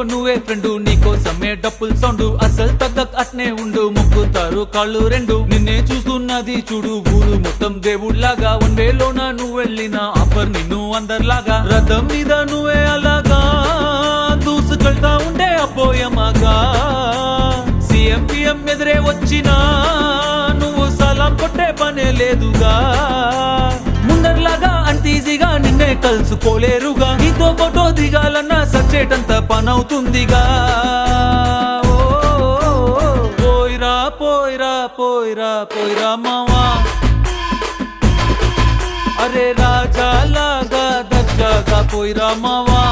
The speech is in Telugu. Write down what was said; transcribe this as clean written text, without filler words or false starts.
నువ్వే ఫ్రెండు, నీకోసమే డప్పుల్ సౌండ్, అసలు తగ్గక్ అట్నే ఉండు, మొక్కుతారు కాళ్ళు రెండు. నిన్నే చూస్తున్నది చూడు ఊరు మొత్తం దేవుళ్లాగా, వన్ వేలోన నువ్వు వెళ్ళిన ఆఫర్ నిన్ను అందరిలాగా. రథం మీద నువ్వే అలాగా దూసుకెళ్తా ఉండే అపోయమాగా, సీఎం పిఎం ఎదురే వచ్చినా నువ్వు సలాం కొట్టే పనే లేదుగా. ముందర్లాగా అంత ఈజీగా నిన్నే కలుసుకోలేరుగా, నీతో ఫోటో దిగాలన్నా సచ్చేటంత పనవుతుందిగా. పోయిరా పోయిరా పోయిరా పోయిరా మావా, అరే రాజాలాగా దర్జాగా పోయిరా మావా.